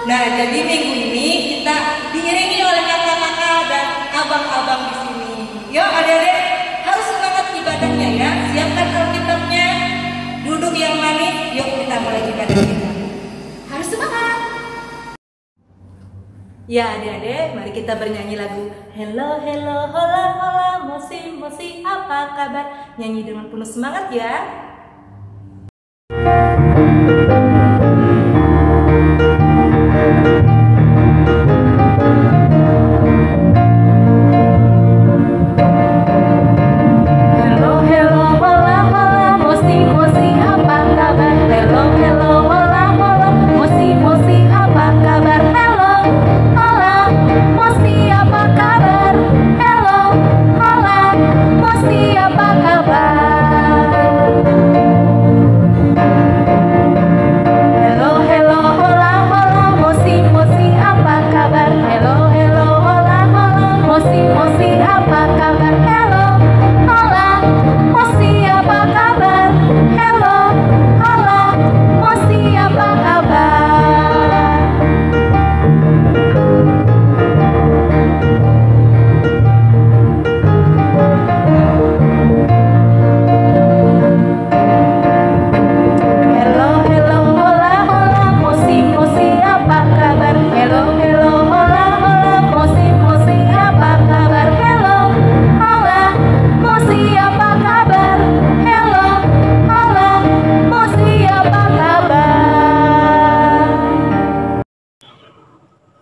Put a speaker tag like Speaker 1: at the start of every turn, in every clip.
Speaker 1: Nah, jadi minggu ini kita diiringi oleh kakak-kakak dan abang-abang di sini. Yuk adik-adik, harus semangat ibadahnya ya. Siapkan Alkitabnya, duduk yang manis. Yuk kita mulai ibadah kita. Harus semangat. Ya adik-adik, mari kita bernyanyi lagu Hello, hello, hola, hola, mosi, mosi, apa kabar? Nyanyi dengan penuh semangat ya.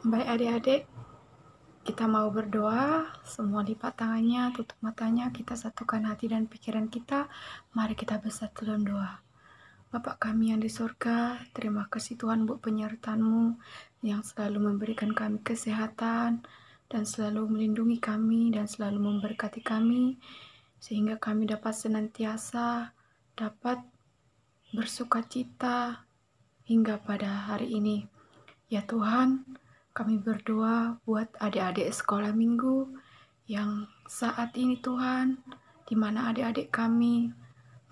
Speaker 2: Baik adik-adik, kita mau berdoa, semua lipat tangannya, tutup matanya, kita satukan hati dan pikiran kita, mari kita bersatu dalam doa. Bapak kami yang di surga, terima kasih Tuhan buat penyertaan-Mu yang selalu memberikan kami kesehatan dan selalu melindungi kami dan selalu memberkati kami, sehingga kami dapat senantiasa dapat bersukacita hingga pada hari ini. Ya Tuhan, kami berdoa buat adik-adik sekolah minggu yang saat ini Tuhan, di mana adik-adik kami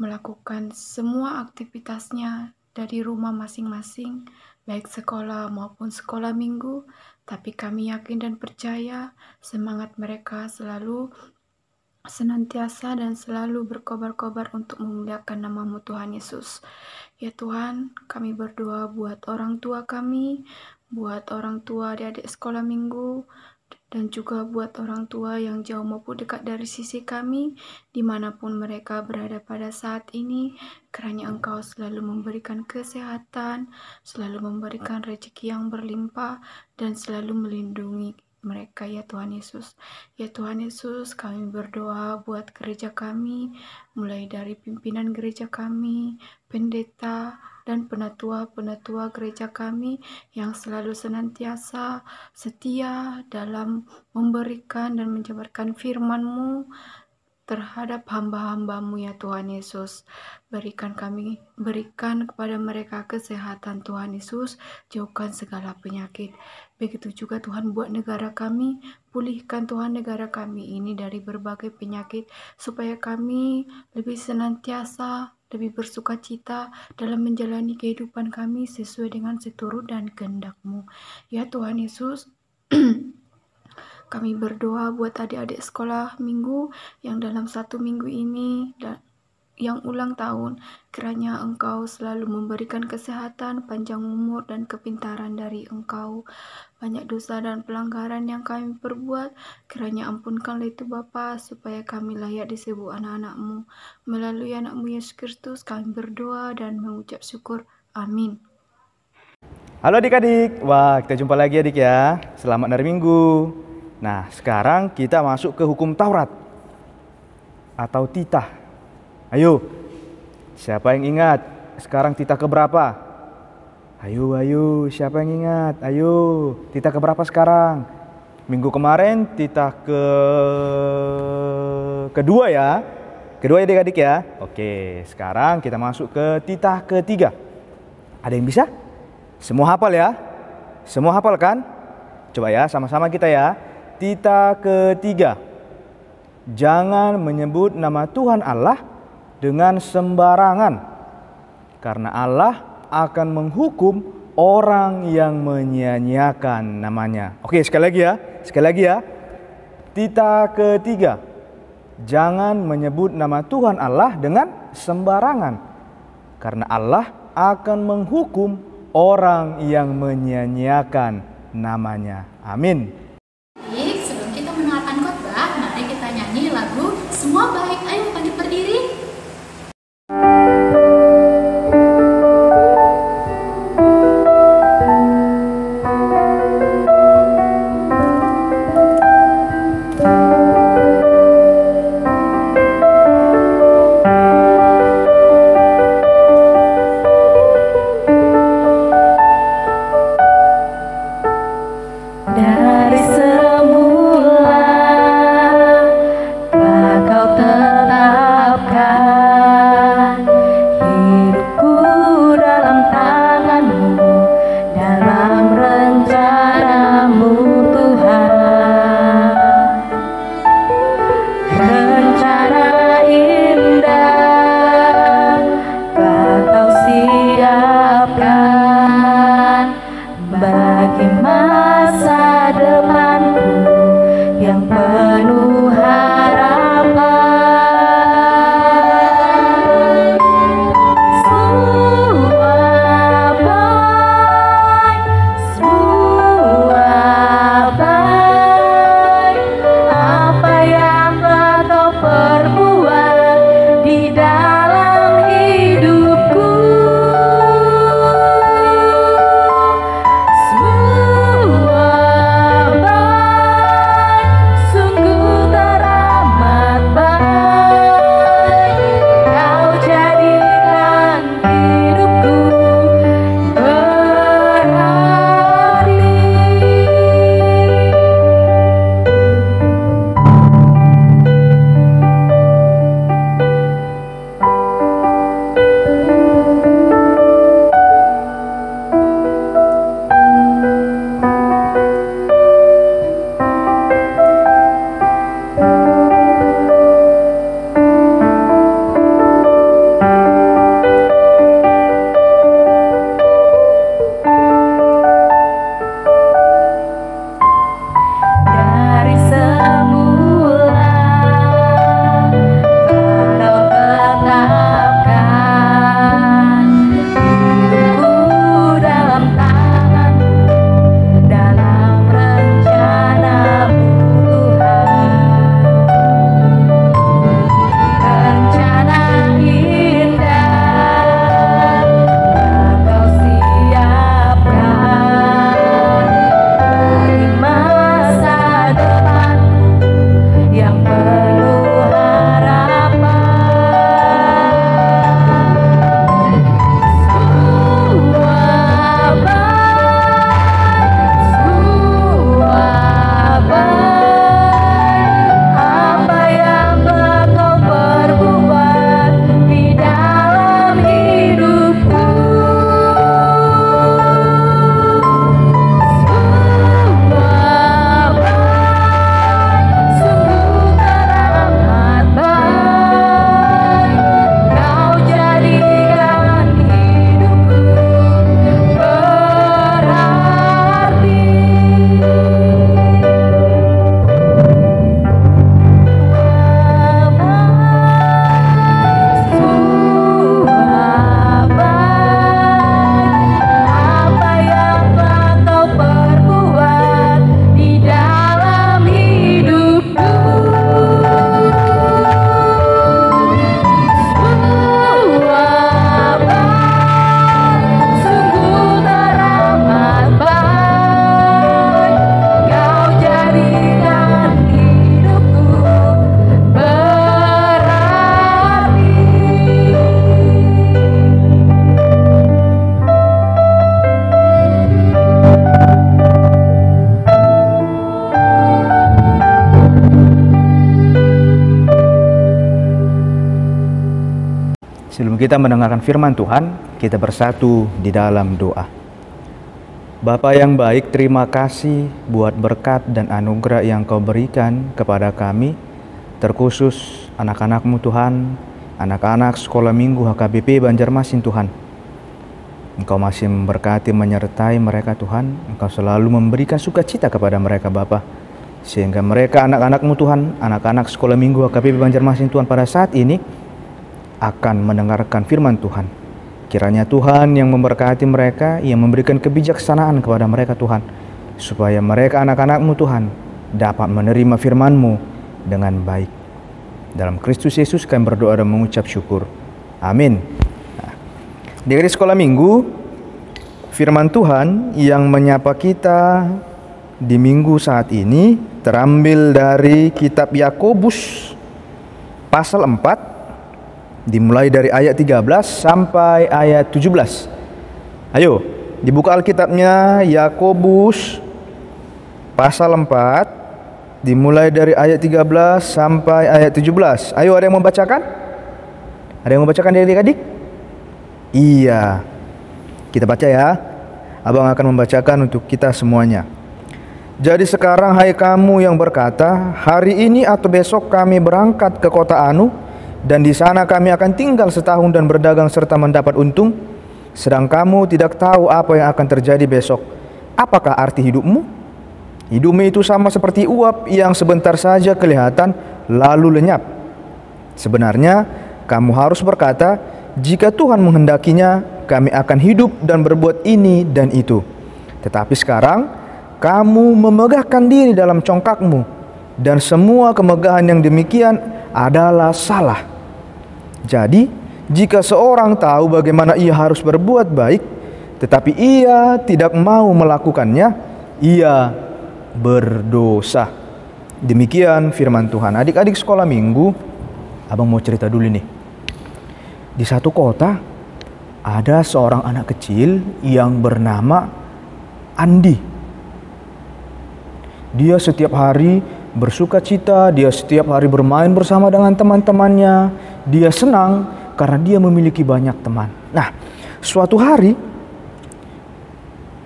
Speaker 2: melakukan semua aktivitasnya dari rumah masing-masing, baik sekolah maupun sekolah minggu, tapi kami yakin dan percaya semangat mereka selalu senantiasa dan selalu berkobar-kobar untuk memuliakan nama-Mu Tuhan Yesus. Ya Tuhan, kami berdoa buat orang tua kami, buat orang tua adik-adik sekolah minggu, dan juga buat orang tua yang jauh maupun dekat dari sisi kami, dimanapun mereka berada pada saat ini, kiranya Engkau selalu memberikan kesehatan, selalu memberikan rezeki yang berlimpah, dan selalu melindungi mereka ya Tuhan Yesus. Ya Tuhan Yesus, kami berdoa buat gereja kami, mulai dari pimpinan gereja kami, pendeta, dan penatua-penatua gereja kami yang selalu senantiasa setia dalam memberikan dan menyebarkan firman-Mu terhadap hamba-hamba-Mu ya Tuhan Yesus. Berikan kepada mereka kesehatan Tuhan Yesus, jauhkan segala penyakit. Begitu juga Tuhan buat negara kami, pulihkan Tuhan negara kami ini dari berbagai penyakit, supaya kami lebih senantiasa, lebih bersukacita dalam menjalani kehidupan kami sesuai dengan seturut dan kehendak-Mu. Ya Tuhan Yesus, kami berdoa buat adik-adik sekolah minggu yang dalam satu minggu ini yang ulang tahun, kiranya Engkau selalu memberikan kesehatan, panjang umur, dan kepintaran dari Engkau. Banyak dosa dan pelanggaran yang kami perbuat, kiranya ampunkanlah itu Bapa, supaya kami layak disebut anak-anak-Mu. Melalui anak-Mu Yesus Kristus kami berdoa dan mengucap syukur. Amin.
Speaker 3: Halo adik-adik, wah kita jumpa lagi adik ya. Selamat hari Minggu. Nah sekarang kita masuk ke hukum Taurat atau titah. Ayo, siapa yang ingat sekarang titah keberapa? Ayo, siapa yang ingat? Ayo, titah keberapa sekarang? Minggu kemarin titah kedua ya. Kedua ya adik-adik ya. Oke, sekarang kita masuk ke titah ketiga. Ada yang bisa? Semua hafal ya? Semua hafal kan? Coba ya, sama-sama kita ya. Titah ketiga. Jangan menyebut nama Tuhan Allah dengan sembarangan, karena Allah akan menghukum orang yang menyia-nyiakan namanya. Oke, sekali lagi ya. Titah ketiga, jangan menyebut nama Tuhan Allah dengan sembarangan, karena Allah akan menghukum orang yang menyia-nyiakan namanya. Amin.
Speaker 4: Baik, sebelum kita mendengarkan khotbah, mari kita nyanyi lagu Semua Baik. Ayo bangkit berdiri.
Speaker 5: Dari semula telah Kau tetapkan hidupku dalam tangan-Mu, dalam rencana-Mu Tuhan. Rencana indah telah Kau siapkan bagi masa depanku yang penuh harapan. Semua baik, apa yang telah Kau perbuat di dalam hidupku. Sungguh teramat baik, Kau jadikan hidupku berarti. Dari semula telah Kau tetapkan hidupku dalam tangan-Mu, dalam rencana-Mu Tuhan. Rencana indah telah Kau siapkan bagi masa depanku yang penuh harapan. Semua baik, apa yang telah Kau perbuat di dalam hidupku. Semua baik, sungguh teramat baik, Kau jadikan hidupku berarti. Semua baik, apa yang telah Kau perbuat di dalam hidupku. Semua baik, sungguh teramat baik, Kau jadikan hidupku berarti.
Speaker 3: Sebelum kita mendengarkan firman Tuhan, kita bersatu di dalam doa. Bapa yang baik, terima kasih buat berkat dan anugerah yang Kau berikan kepada kami, terkhusus anak-anak-Mu Tuhan, anak-anak sekolah minggu HKBP Banjarmasin Tuhan. Engkau masih memberkati, menyertai mereka Tuhan. Engkau selalu memberikan sukacita kepada mereka Bapa, sehingga mereka anak-anak-Mu Tuhan, anak-anak sekolah minggu HKBP Banjarmasin Tuhan pada saat ini akan mendengarkan firman Tuhan. Kiranya Tuhan yang memberkati mereka, yang memberikan kebijaksanaan kepada mereka Tuhan, supaya mereka anak-anak-Mu Tuhan dapat menerima firman-Mu dengan baik. Dalam Kristus Yesus kami berdoa dan mengucap syukur. Amin. Di sekolah minggu, firman Tuhan yang menyapa kita di minggu saat ini terambil dari kitab Yakobus pasal 4, dimulai dari ayat 13 sampai ayat 17. Ayo, dibuka Alkitabnya, Yakobus pasal 4, dimulai dari ayat 13 sampai ayat 17. Ayo, ada yang membacakan? Ada yang membacakan dari adik-adik? Iya, kita baca ya. Abang akan membacakan untuk kita semuanya. Jadi sekarang hai kamu yang berkata, hari ini atau besok kami berangkat ke kota Anu, dan di sana kami akan tinggal setahun dan berdagang serta mendapat untung, sedang kamu tidak tahu apa yang akan terjadi besok. Apakah arti hidupmu? Hidupmu itu sama seperti uap yang sebentar saja kelihatan lalu lenyap. Sebenarnya kamu harus berkata, jika Tuhan menghendakinya, kami akan hidup dan berbuat ini dan itu. Tetapi sekarang, kamu memegahkan diri dalam congkakmu, dan semua kemegahan yang demikian adalah salah. Jadi, jika seorang tahu bagaimana ia harus berbuat baik, tetapi ia tidak mau melakukannya, ia berdosa. Demikian firman Tuhan. Adik-adik sekolah minggu, abang mau cerita dulu nih. Di satu kota ada seorang anak kecil yang bernama Andi. Dia setiap hari bersuka cita, dia setiap hari bermain bersama dengan teman-temannya. Dia senang karena dia memiliki banyak teman. Nah, suatu hari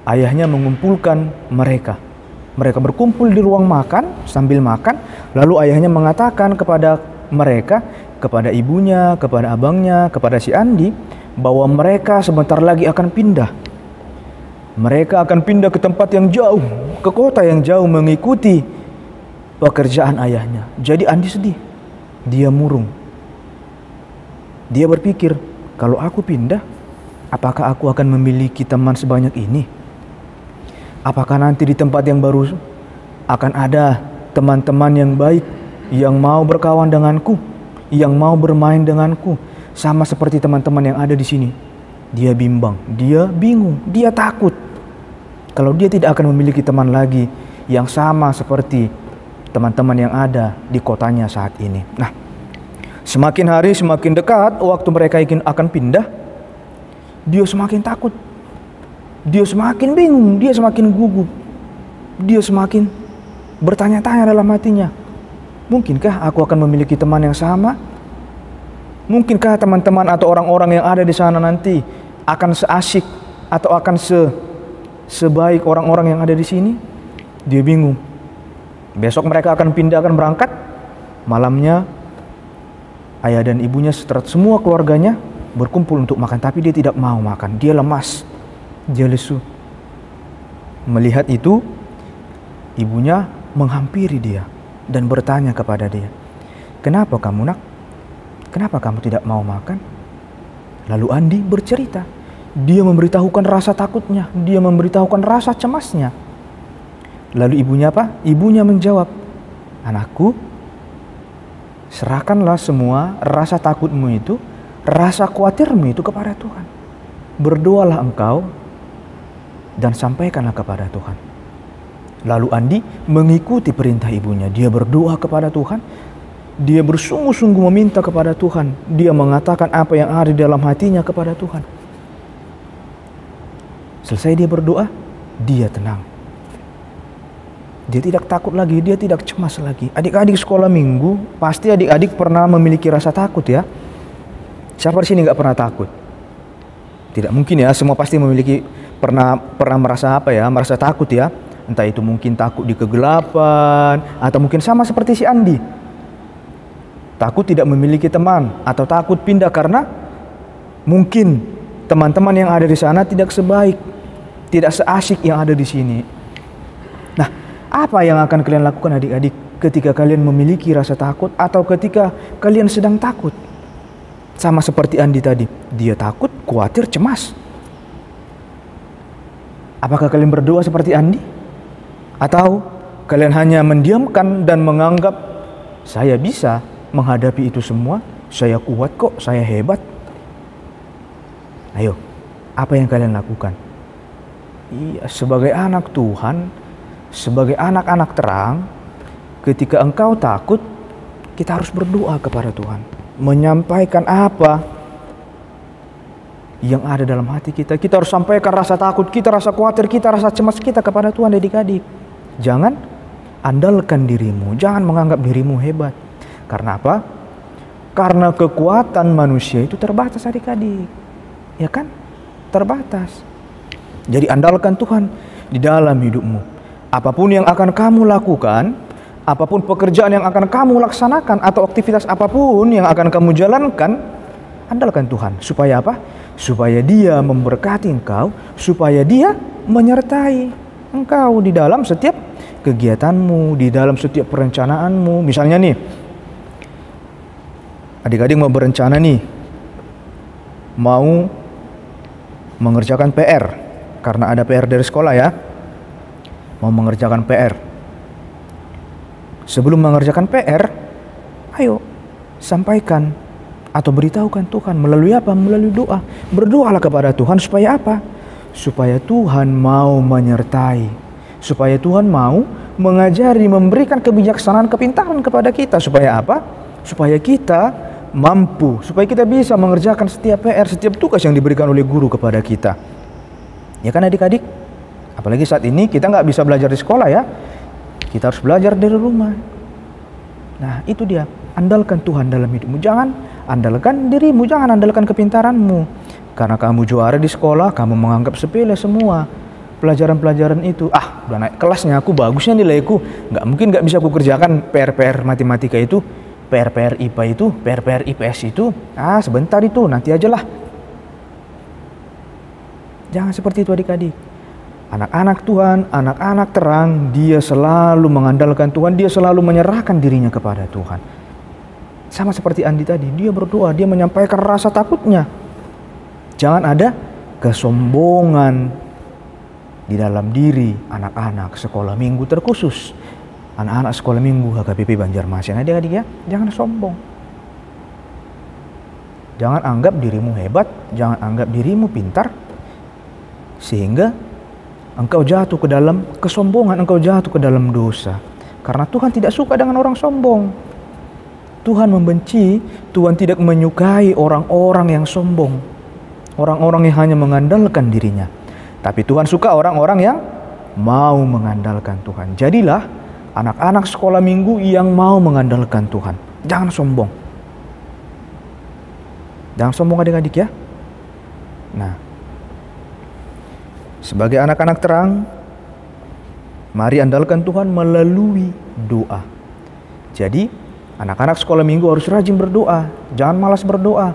Speaker 3: ayahnya mengumpulkan mereka. Mereka berkumpul di ruang makan sambil makan, lalu ayahnya mengatakan kepada mereka, kepada ibunya, kepada abangnya, kepada si Andi, bahwa mereka sebentar lagi akan pindah. Mereka akan pindah ke tempat yang jauh, ke kota yang jauh, mengikuti pekerjaan ayahnya. Jadi Andi sedih, dia murung. Dia berpikir, kalau aku pindah, apakah aku akan memiliki teman sebanyak ini? Apakah nanti di tempat yang baru akan ada teman-teman yang baik, yang mau berkawan denganku, yang mau bermain denganku, sama seperti teman-teman yang ada di sini? Dia bimbang, dia bingung, dia takut kalau dia tidak akan memiliki teman lagi yang sama seperti teman-teman yang ada di kotanya saat ini. Nah, semakin hari semakin dekat waktu mereka akan pindah, dia semakin takut, dia semakin bingung, dia semakin gugup, dia semakin bertanya-tanya dalam hatinya, mungkinkah aku akan memiliki teman yang sama? Mungkinkah teman-teman atau orang-orang yang ada di sana nanti akan seasik atau akan sebaik orang-orang yang ada di sini? Dia bingung. Besok mereka akan pindah, akan berangkat. Malamnya ayah dan ibunya serta semua keluarganya berkumpul untuk makan, tapi dia tidak mau makan. Dia lemas, dia lesu. Melihat itu, ibunya menghampiri dia dan bertanya kepada dia, "Kenapa kamu nak? Kenapa kamu tidak mau makan?" Lalu Andi bercerita. Dia memberitahukan rasa takutnya, dia memberitahukan rasa cemasnya. Lalu ibunya apa? Ibunya menjawab, "Anakku, serahkanlah semua rasa takutmu itu, rasa khawatirmu itu kepada Tuhan. Berdoalah engkau dan sampaikanlah kepada Tuhan." Lalu Andi mengikuti perintah ibunya. Dia berdoa kepada Tuhan. Dia bersungguh-sungguh meminta kepada Tuhan. Dia mengatakan apa yang ada di dalam hatinya kepada Tuhan. Selesai dia berdoa, dia tenang. Dia tidak takut lagi, dia tidak cemas lagi. Adik-adik sekolah minggu, pasti adik-adik pernah memiliki rasa takut ya. Siapa di sini nggak pernah takut? Tidak mungkin ya, semua pasti memiliki pernah merasa apa ya, merasa takut ya. Entah itu mungkin takut di kegelapan, atau mungkin sama seperti si Andi, takut tidak memiliki teman, atau takut pindah karena mungkin teman-teman yang ada di sana tidak sebaik, tidak seasyik yang ada di sini. Nah, apa yang akan kalian lakukan adik-adik ketika kalian memiliki rasa takut atau ketika kalian sedang takut? Sama seperti Andi tadi, dia takut, khawatir, cemas. Apakah kalian berdoa seperti Andi? Atau kalian hanya mendiamkan dan menganggap saya bisa menghadapi itu semua, saya kuat kok, saya hebat? Ayo, apa yang kalian lakukan? Iya, sebagai anak Tuhan, sebagai anak-anak terang, ketika engkau takut, kita harus berdoa kepada Tuhan, menyampaikan apa yang ada dalam hati kita. Kita harus sampaikan rasa takut kita, rasa khawatir kita, rasa cemas kita kepada Tuhan adik-adik. Jangan andalkan dirimu, jangan menganggap dirimu hebat. Karena apa? Karena kekuatan manusia itu terbatas adik-adik. Ya kan? Terbatas. Jadi andalkan Tuhan di dalam hidupmu. Apapun yang akan kamu lakukan, apapun pekerjaan yang akan kamu laksanakan, atau aktivitas apapun yang akan kamu jalankan, andalkan Tuhan. Supaya apa? Supaya Dia memberkati engkau, supaya Dia menyertai engkau di dalam setiap kegiatanmu, di dalam setiap perencanaanmu. Misalnya nih, adik-adik mau berencana nih, mau mengerjakan PR, karena ada PR dari sekolah ya, mau mengerjakan PR. Sebelum mengerjakan PR, ayo sampaikan atau beritahukan Tuhan melalui apa? Melalui doa. Berdoalah kepada Tuhan supaya apa? Supaya Tuhan mau menyertai, supaya Tuhan mau mengajari, memberikan kebijaksanaan, kepintaran kepada kita. Supaya apa? Supaya kita mampu, supaya kita bisa mengerjakan setiap PR, setiap tugas yang diberikan oleh guru kepada kita. Ya kan adik-adik? Apalagi saat ini kita nggak bisa belajar di sekolah ya, kita harus belajar dari rumah. Nah itu dia, andalkan Tuhan dalam hidupmu. Jangan andalkan dirimu, jangan andalkan kepintaranmu. Karena kamu juara di sekolah, kamu menganggap sepele semua pelajaran-pelajaran itu. Ah, udah naik kelasnya aku, bagusnya nilaiku, nggak bisa aku kerjakan PR-PR matematika itu, PR-PR IPA itu, PR-PR IPS itu. Ah, sebentar itu, nanti aja lah. Jangan seperti itu adik-adik. Anak-anak Tuhan, anak-anak terang, dia selalu mengandalkan Tuhan, dia selalu menyerahkan dirinya kepada Tuhan. Sama seperti Andi tadi, dia berdoa, dia menyampaikan rasa takutnya. Jangan ada kesombongan di dalam diri anak-anak sekolah minggu, terkhusus anak-anak sekolah minggu HKBP Banjarmasin. Adik-adik ya, jangan sombong. Jangan anggap dirimu hebat, jangan anggap dirimu pintar, sehingga engkau jatuh ke dalam kesombongan, engkau jatuh ke dalam dosa. Karena Tuhan tidak suka dengan orang sombong. Tuhan membenci, Tuhan tidak menyukai orang-orang yang sombong. Orang-orang yang hanya mengandalkan dirinya. Tapi Tuhan suka orang-orang yang mau mengandalkan Tuhan. Jadilah anak-anak sekolah minggu yang mau mengandalkan Tuhan. Jangan sombong. Jangan sombong adik-adik ya. Nah, sebagai anak-anak terang, mari andalkan Tuhan melalui doa. Jadi, anak-anak sekolah minggu harus rajin berdoa. Jangan malas berdoa.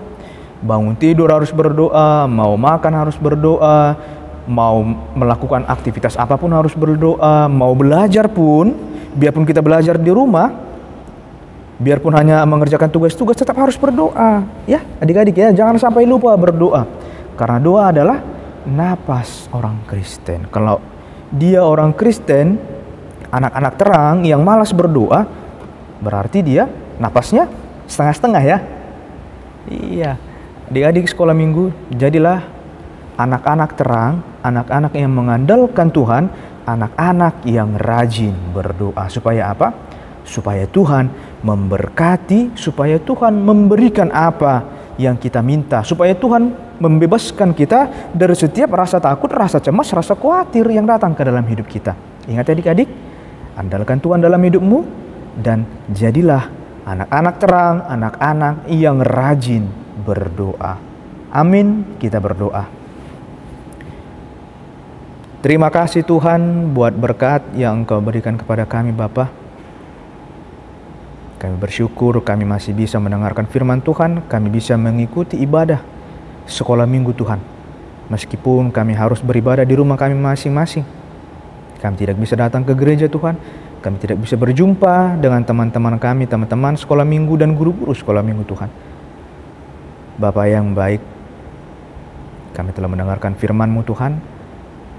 Speaker 3: Bangun tidur harus berdoa, mau makan harus berdoa, mau melakukan aktivitas apapun harus berdoa, mau belajar pun, biarpun kita belajar di rumah, biarpun hanya mengerjakan tugas-tugas, tetap harus berdoa. Ya, adik-adik ya, jangan sampai lupa berdoa. Karena doa adalah napas orang Kristen. Kalau dia orang Kristen, anak-anak terang yang malas berdoa, berarti dia napasnya setengah-setengah ya. Iya, adik-adik sekolah minggu, jadilah anak-anak terang, anak-anak yang mengandalkan Tuhan, anak-anak yang rajin berdoa. Supaya apa? Supaya Tuhan memberkati, supaya Tuhan memberikan apa yang kita minta, supaya Tuhan membebaskan kita dari setiap rasa takut, rasa cemas, rasa khawatir yang datang ke dalam hidup kita. Ingat adik-adik, andalkan Tuhan dalam hidupmu dan jadilah anak-anak terang, anak-anak yang rajin berdoa. Amin, kita berdoa. Terima kasih Tuhan buat berkat yang Engkau berikan kepada kami Bapa. Kami bersyukur kami masih bisa mendengarkan firman Tuhan, kami bisa mengikuti ibadah sekolah minggu Tuhan. Meskipun kami harus beribadah di rumah kami masing-masing, kami tidak bisa datang ke gereja Tuhan, kami tidak bisa berjumpa dengan teman-teman kami, teman-teman sekolah minggu dan guru-guru sekolah minggu Tuhan. Bapa yang baik, kami telah mendengarkan firman-Mu Tuhan.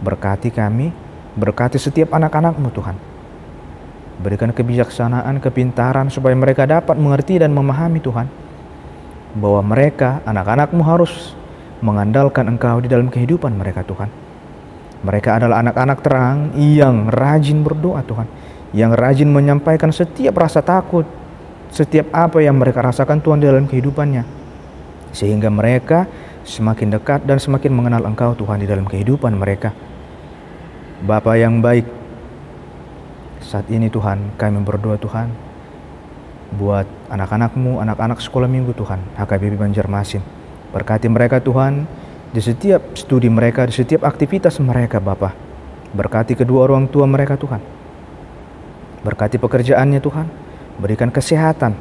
Speaker 3: Berkati kami, berkati setiap anak-anak-Mu Tuhan. Berikan kebijaksanaan, kepintaran supaya mereka dapat mengerti dan memahami Tuhan, bahwa mereka, anak-anak-Mu harus mengandalkan Engkau di dalam kehidupan mereka Tuhan. Mereka adalah anak-anak terang yang rajin berdoa Tuhan, yang rajin menyampaikan setiap rasa takut, setiap apa yang mereka rasakan Tuhan di dalam kehidupannya, sehingga mereka semakin dekat dan semakin mengenal Engkau Tuhan di dalam kehidupan mereka. Bapa yang baik, saat ini Tuhan kami berdoa Tuhan buat anak-anak-Mu, anak-anak sekolah minggu Tuhan, HKBP Banjarmasin. Berkati mereka Tuhan di setiap studi mereka, di setiap aktivitas mereka Bapa. Berkati kedua orang tua mereka Tuhan. Berkati pekerjaannya Tuhan. Berikan kesehatan,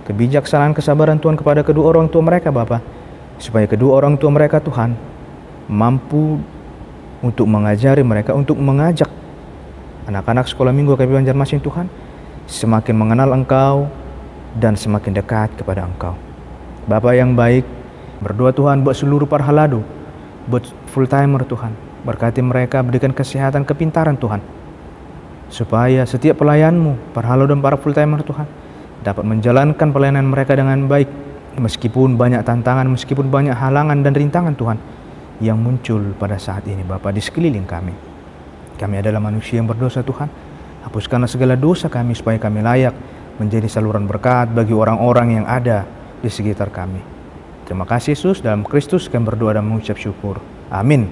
Speaker 3: kebijaksanaan, kesabaran Tuhan kepada kedua orang tua mereka Bapa, supaya kedua orang tua mereka Tuhan mampu untuk mengajari mereka, untuk mengajak anak-anak sekolah minggu HKBP Banjarmasin Tuhan semakin mengenal Engkau dan semakin dekat kepada Engkau. Bapa yang baik, berdoa Tuhan buat seluruh para halado, buat full timer Tuhan. Berkati mereka, berikan kesehatan, kepintaran Tuhan, supaya setiap pelayan-Mu, para halado dan para full timer Tuhan, dapat menjalankan pelayanan mereka dengan baik, meskipun banyak tantangan, meskipun banyak halangan dan rintangan Tuhan yang muncul pada saat ini Bapa di sekeliling kami. Kami adalah manusia yang berdosa Tuhan. Hapuskanlah segala dosa kami supaya kami layak menjadi saluran berkat bagi orang-orang yang ada di sekitar kami. Terima kasih Yesus, dalam Kristus kami berdoa dan mengucap syukur. Amin.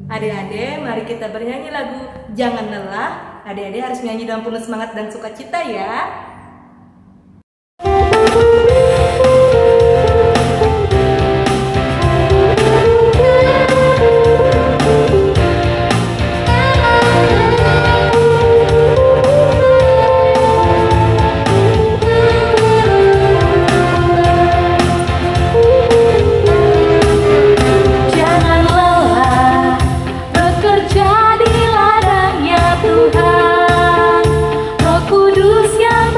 Speaker 1: Adik-adik, mari kita bernyanyi lagu Jangan Lelah. Adik-adik harus nyanyi dalam penuh semangat dan sukacita ya.
Speaker 5: Jangan lelah bekerja di ladangnya Tuhan. Roh Kudus yang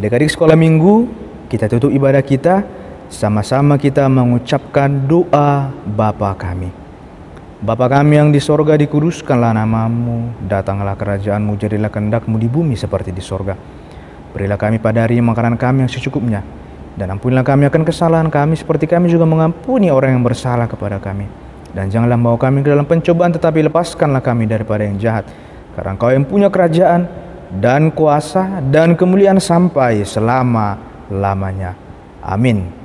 Speaker 3: Adik-adik sekolah minggu, kita tutup ibadah kita, sama-sama kita mengucapkan doa Bapa kami. Bapa kami yang di sorga, dikuduskanlah namamu, datanglah kerajaanmu, jadilah kehendak-mu di bumi seperti di sorga. Berilah kami pada hari ini makanan kami yang secukupnya, dan ampunilah kami akan kesalahan kami seperti kami juga mengampuni orang yang bersalah kepada kami. Dan janganlah membawa kami ke dalam pencobaan, tetapi lepaskanlah kami daripada yang jahat. Karena Engkau yang punya kerajaan dan kuasa dan kemuliaan sampai selama-lamanya. Amin.